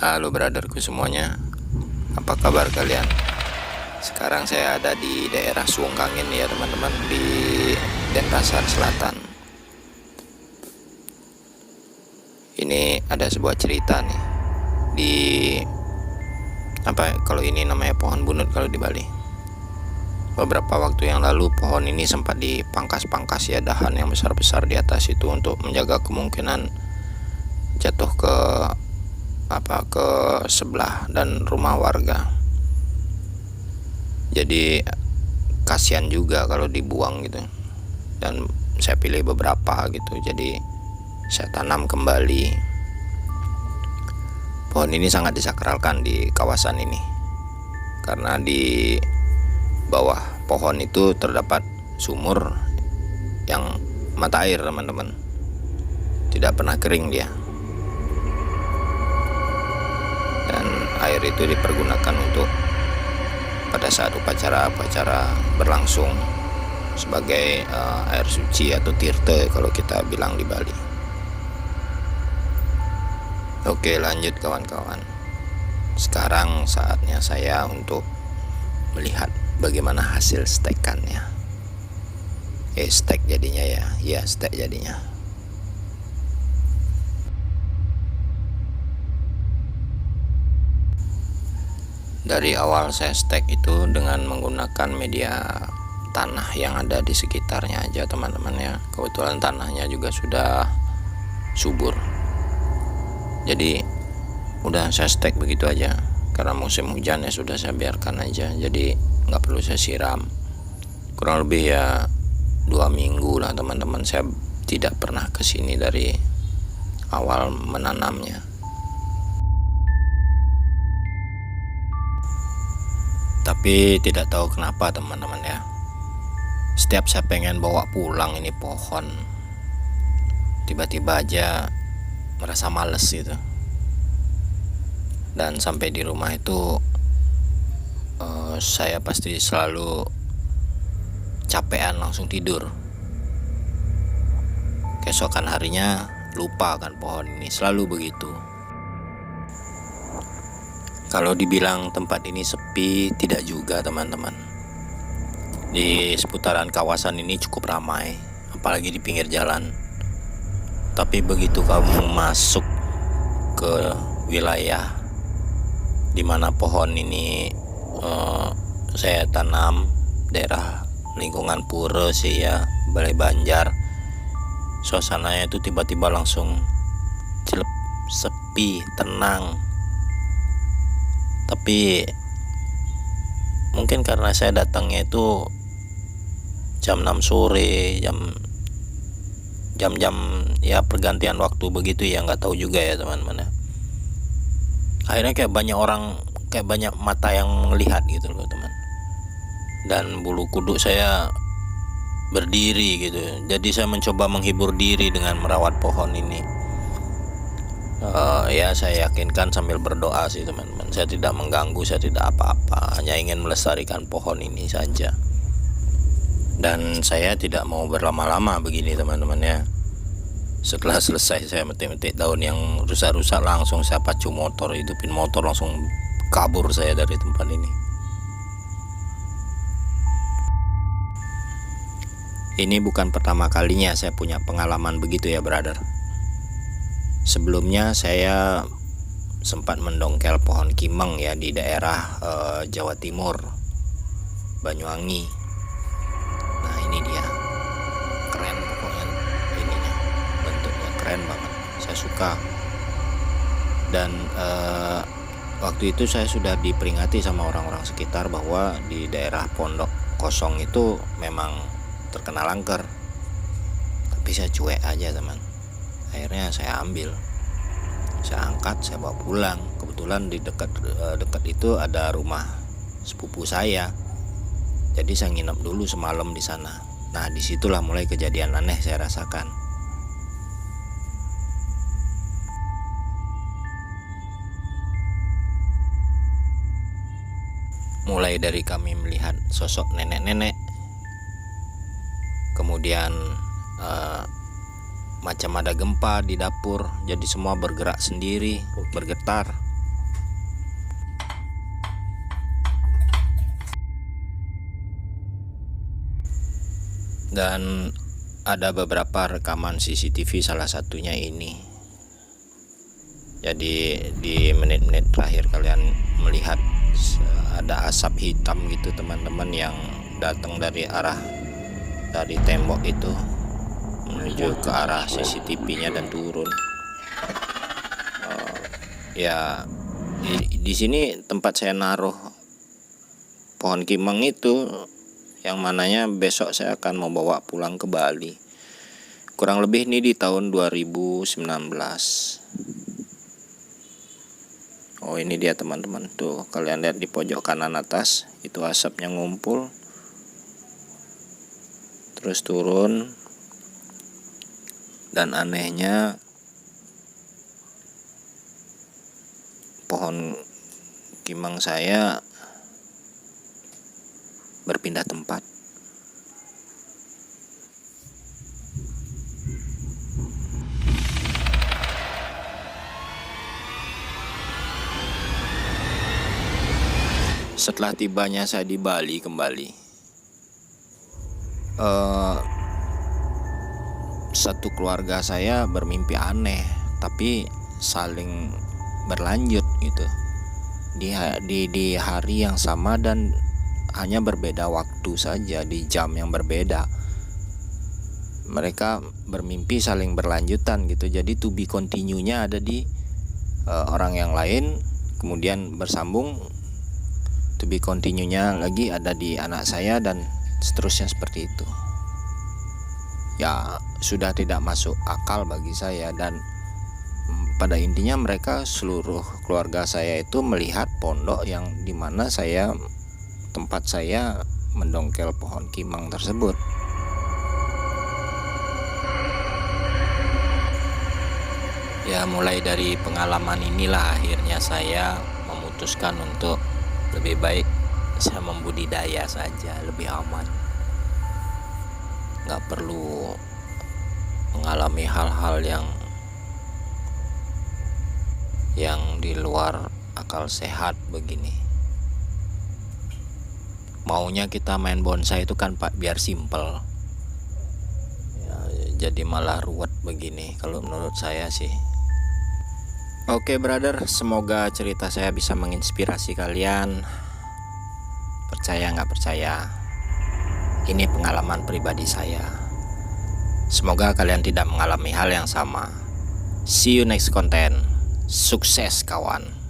Halo brotherku semuanya, apa kabar kalian? Sekarang saya ada di daerah Suwongkangin ya teman-teman, di Denpasar Selatan. Ini ada sebuah cerita nih di kalau ini namanya pohon bunut kalau di Bali. Beberapa waktu yang lalu pohon ini sempat dipangkas-pangkas ya, dahan yang besar-besar di atas itu untuk menjaga kemungkinan jatuh ke sebelah dan rumah warga. Jadi kasihan juga kalau dibuang gitu. Dan saya pilih beberapa gitu. Jadi saya tanam kembali. Pohon ini sangat disakralkan di kawasan ini. Karena di bawah pohon itu terdapat sumur yang mata air, teman-teman. Tidak pernah kering dia. Dan air itu dipergunakan untuk pada saat upacara-upacara berlangsung sebagai air suci atau tirte kalau kita bilang di Bali. Oke, lanjut kawan-kawan. Sekarang saatnya saya untuk melihat bagaimana hasil stekannya. Stek jadinya ya. Ya, stek jadinya. Dari awal saya stek itu dengan menggunakan media tanah yang ada di sekitarnya aja teman-teman ya. Kebetulan tanahnya juga sudah subur. Jadi udah saya stek begitu aja. Karena musim hujan ya sudah saya biarkan aja. Jadi nggak perlu saya siram. Kurang lebih ya 2 minggu lah teman-teman. Saya tidak pernah kesini dari awal menanamnya. Tapi tidak tahu kenapa teman-teman ya, setiap saya pengen bawa pulang ini pohon, tiba-tiba aja merasa males gitu. Dan sampai di rumah itu saya pasti selalu capean langsung tidur. Keesokan harinya lupa akan pohon ini, selalu begitu. Kalau dibilang tempat ini sepi, tidak juga teman-teman. Di seputaran kawasan ini cukup ramai, apalagi di pinggir jalan. Tapi begitu kamu masuk ke wilayah di mana pohon ini saya tanam, daerah lingkungan pura sih ya, Balai Banjar, suasananya itu tiba-tiba langsung celep, sepi, tenang. Tapi mungkin karena saya datangnya itu jam 6 sore, jam-jam ya pergantian waktu begitu ya, nggak tahu juga ya teman-teman ya. Akhirnya kayak banyak orang, kayak banyak mata yang melihat gitu loh teman. Dan bulu kuduk saya berdiri gitu. Jadi saya mencoba menghibur diri dengan merawat pohon ini. Ya saya yakinkan sambil berdoa sih teman-teman. Saya tidak mengganggu, saya tidak apa-apa, hanya ingin melestarikan pohon ini saja. Dan saya tidak mau berlama-lama begini teman-teman ya. Setelah selesai saya metik-metik daun yang rusak-rusak, langsung saya pacu motor, hidupin motor, langsung kabur saya dari tempat ini. Ini bukan pertama kalinya saya punya pengalaman begitu ya brother. Sebelumnya saya sempat mendongkel pohon kimeng ya di daerah Jawa Timur, Banyuwangi. Nah ini dia, keren pokoknya ininya, bentuknya keren banget, saya suka. Dan waktu itu saya sudah diperingati sama orang-orang sekitar bahwa di daerah Pondok Kosong itu memang terkena langker. Tapi saya cuek aja teman. Akhirnya saya ambil, saya angkat, saya bawa pulang. Kebetulan di dekat itu ada rumah sepupu saya, jadi saya nginep dulu semalam di sana. Nah disitulah mulai kejadian aneh saya rasakan. Mulai dari kami melihat sosok nenek-nenek, kemudian macam ada gempa di dapur, jadi semua bergerak sendiri, bergetar. Dan ada beberapa rekaman CCTV, salah satunya ini. Jadi di menit-menit terakhir kalian melihat ada asap hitam gitu teman-teman, yang datang dari tembok itu menuju ke arah CCTV-nya dan turun. Ya di sini tempat saya naruh pohon kimeng itu, yang mananya besok saya akan membawa pulang ke Bali. Kurang lebih ini di tahun 2019. Oh, ini dia teman-teman, tuh kalian lihat di pojok kanan atas itu asapnya ngumpul terus turun. Dan anehnya pohon kimeng saya berpindah tempat. Setelah tibanya saya di Bali kembali, satu keluarga saya bermimpi aneh, tapi saling berlanjut gitu di hari yang sama, dan hanya berbeda waktu saja, di jam yang berbeda. Mereka bermimpi saling berlanjutan gitu. Jadi to be continue-nya ada di orang yang lain, kemudian bersambung. To be continue-nya lagi ada di anak saya, dan seterusnya seperti itu. Ya sudah tidak masuk akal bagi saya, dan pada intinya mereka, seluruh keluarga saya itu melihat pondok yang dimana tempat saya mendongkel pohon kimeng tersebut. Ya mulai dari pengalaman inilah akhirnya saya memutuskan untuk lebih baik saya membudidaya saja, lebih aman. Gak perlu mengalami hal-hal yang di luar akal sehat begini. Maunya kita main bonsai itu kan Pak biar simple ya, jadi malah ruwet begini kalau menurut saya sih. Oke brother, semoga cerita saya bisa menginspirasi kalian. Percaya nggak percaya, ini pengalaman pribadi saya. Semoga kalian tidak mengalami hal yang sama. See you next content. Sukses kawan.